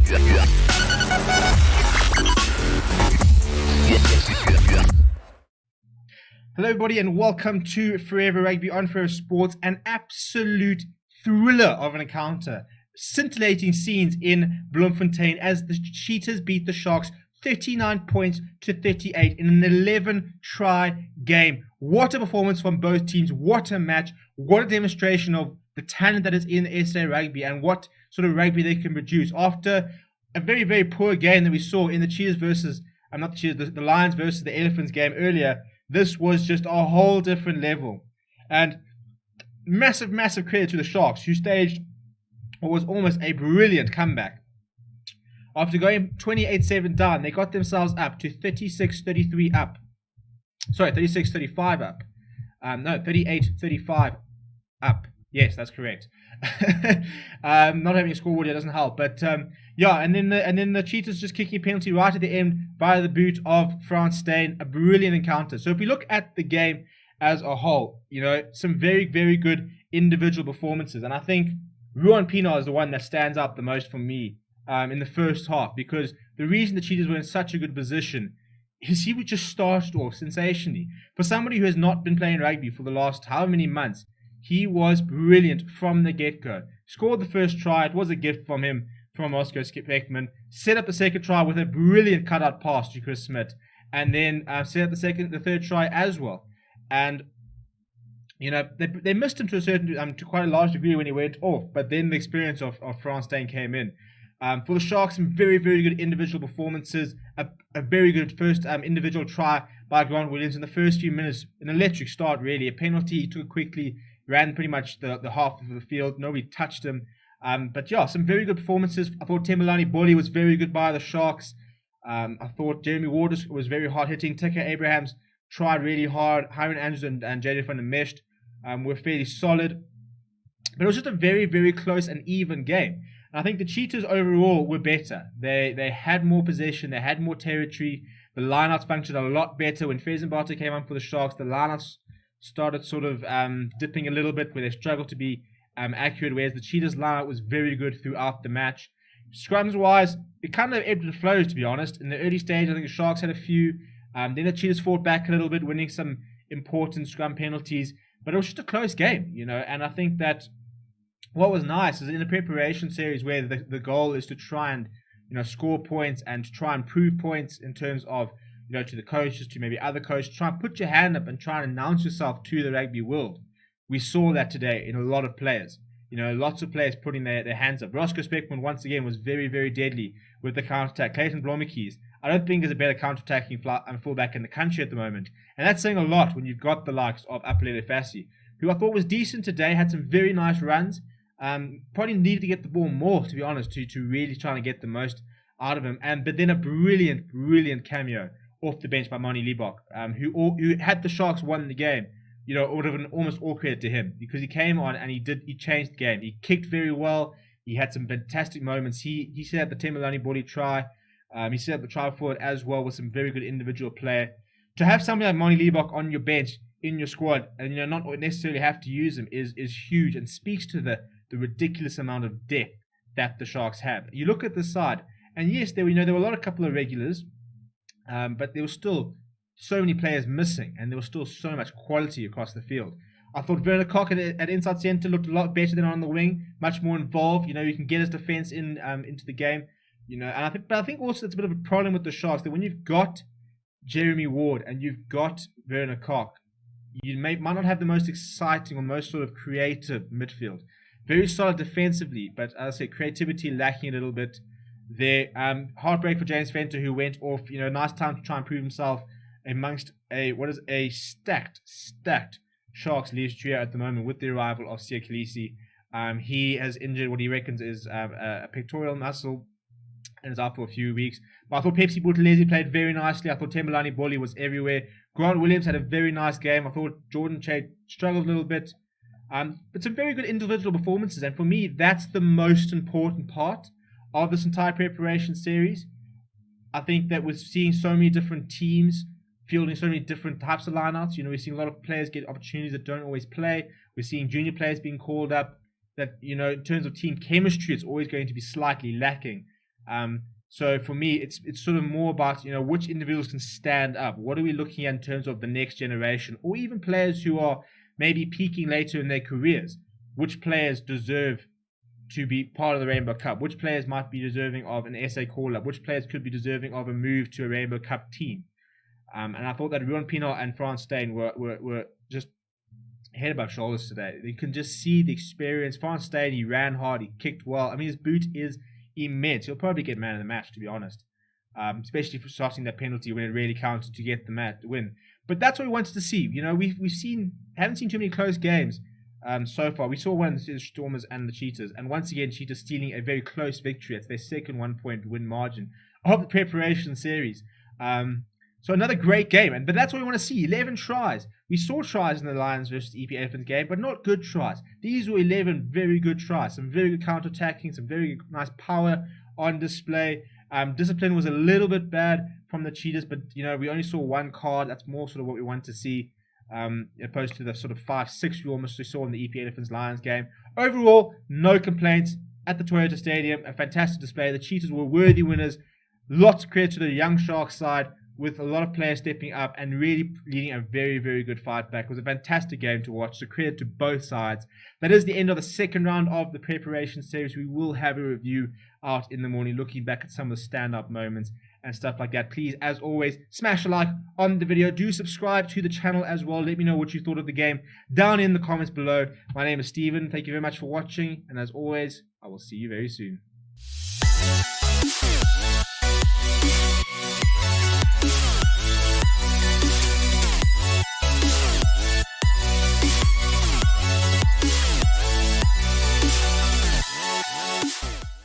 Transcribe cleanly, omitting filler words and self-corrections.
Hello everybody and welcome to Forever Rugby on Forever Sports, an absolute thriller of an encounter. Scintillating scenes in Bloemfontein as the Cheetahs beat the Sharks 39 points to 38 in an 11-try game. What a performance from both teams, what a match, what a demonstration of the talent that is in SA Rugby and what sort of rugby they can produce. After a very, very poor game that we saw in the Cheetahs versus, not the Cheetahs, the Lions versus the Elephants game earlier, this was just a whole different level. And massive, massive credit to the Sharks, who staged what was almost a brilliant comeback. After going 28-7 down, they got themselves up to 36-33 up. Sorry, 36-35 up. 38-35 up. Yes, that's correct. Not having a scoreboard here doesn't help. But yeah, and then the Cheetahs just kicking a penalty right at the end by the boot of Bloemfontein. A brilliant encounter. So if we look at the game as a whole, you know, some very, very good individual performances. And I think Ruan Pienaar is the one that stands out the most for me in the first half, because the reason the Cheetahs were in such a good position is he just started off sensationally. For somebody who has not been playing rugby for the last however many months, he was brilliant from the get-go. Scored the first try. It was a gift from him, from Oscar Beckman. Set up the second try with a brilliant cut-out pass to Chris Smith. And then set up the third try as well. And, you know, they missed him to quite a large degree when he went off. But then the experience of Bloemfontein came in. For the Sharks, some very, very good individual performances. A very good first individual try by Grant Williams in the first few minutes. An electric start, really. A penalty, he took it quickly. Ran pretty much the half of the field. Nobody touched him. But yeah, some very good performances. I thought Thembelani Boli was very good by the Sharks. I thought Jeremy Ward was very hard-hitting. Tucker Abrahams tried really hard. Hiron Andrews and Jaden van der Mesht were fairly solid. But it was just a very, very close and even game. And I think the Cheetahs overall were better. They had more possession. They had more territory. The lineouts functioned a lot better. When Fezenbata came on for the Sharks, the lineouts started sort of dipping a little bit where they struggled to be accurate, whereas the Cheetahs line was very good throughout the match. Scrums-wise, it kind of ebbed and flowed, to be honest. In the early stage, I think the Sharks had a few. Then the Cheetahs fought back a little bit, winning some important scrum penalties. But it was just a close game, you know. And I think that what was nice is in the preparation series where the goal is to try and, you know, score points and to try and prove points in terms of, you know, to the coaches, to maybe other coaches, try and put your hand up and try and announce yourself to the rugby world. We saw that today in a lot of players. You know, lots of players putting their hands up. Roscoe Speckman, once again, was very, very deadly with the counter-attack. Clayton Blommetjies, I don't think is a better counter-attacking fullback in the country at the moment. And that's saying a lot when you've got the likes of Apelele Fassi, who I thought was decent today, had some very nice runs. Probably needed to get the ball more, to be honest, to really try and get the most out of him. But then a brilliant, brilliant cameo off the bench by Mani Liebach, who had the Sharks won the game, you know, it would have been almost all credit to him, because he came on and he changed the game. He kicked very well. He had some fantastic moments. He set up the Thembelani Boli try. He set up the try for it as well with some very good individual play. To have somebody like Mani Liebach on your bench in your squad and, you know, not necessarily have to use him is huge and speaks to the ridiculous amount of depth that the Sharks have. You look at the side, and yes, there were a couple of regulars. But there were still so many players missing, and there was still so much quality across the field. I thought Werner Kok at inside centre looked a lot better than on the wing, much more involved. You know, you can get his defence into the game. You know, and I think also it's a bit of a problem with the Sharks that when you've got Jeremy Ward and you've got Werner Kok, you might not have the most exciting or most sort of creative midfield. Very solid defensively, but as I say, creativity lacking a little bit. There, heartbreak for James Venter, who went off. You know, nice time to try and prove himself amongst a stacked Sharks leaves trio at the moment with the arrival of Sia Khaleesi. He has injured what he reckons is a pectoral muscle and is out for a few weeks. But I thought Pepsi Buthelezi played very nicely. I thought Thembelani Boli was everywhere. Grant Williams had a very nice game. I thought Jordan Chade struggled a little bit. But some very good individual performances. And for me, that's the most important part of this entire preparation series. I think that we're seeing so many different teams fielding so many different types of lineouts. You know, we're seeing a lot of players get opportunities that don't always play. We're seeing junior players being called up that, you know, in terms of team chemistry, it's always going to be slightly lacking. So for me, it's sort of more about, which individuals can stand up. What are we looking at in terms of the next generation, or even players who are maybe peaking later in their careers? Which players deserve to be part of the Rainbow Cup? Which players might be deserving of an SA call-up? Which players could be deserving of a move to a Rainbow Cup team? And I thought that Ruan Pienaar and Frans Steyn were just head above shoulders today. You can just see the experience. Frans Steyn, he ran hard, he kicked well. I mean, his boot is immense. He'll probably get man of the match, to be honest. Especially for starting that penalty when it really counted to get the win. But that's what we wanted to see. Haven't seen too many close games so far. We saw one of the Stormers and the Cheetahs, and once again, Cheetahs stealing a very close victory. It's their second 1-point win margin of the preparation series. So another great game, but that's what we want to see. 11 tries. We saw tries in the Lions versus EP Elephants game, but not good tries. These were 11 very good tries. Some very good counter-attacking, some very nice power on display. Discipline was a little bit bad from the Cheetahs, but we only saw one card. That's more sort of what we want to see, opposed to the sort of 5-6 we almost saw in the EP Elephants Lions game. Overall, no complaints at the Toyota Stadium. A fantastic display. The Cheetahs were worthy winners. Lots of credit to the young Sharks side, with a lot of players stepping up and really leading a very, very good fight back. It was a fantastic game to watch, so credit to both sides. That is the end of the second round of the preparation series. We will have a review out in the morning, looking back at some of the stand-up moments and stuff like that. Please, as always, smash a like on the video. Do subscribe to the channel as well. Let me know what you thought of the game down in the comments below. My name is Steven. Thank you very much for watching, and as always, I will see you very soon.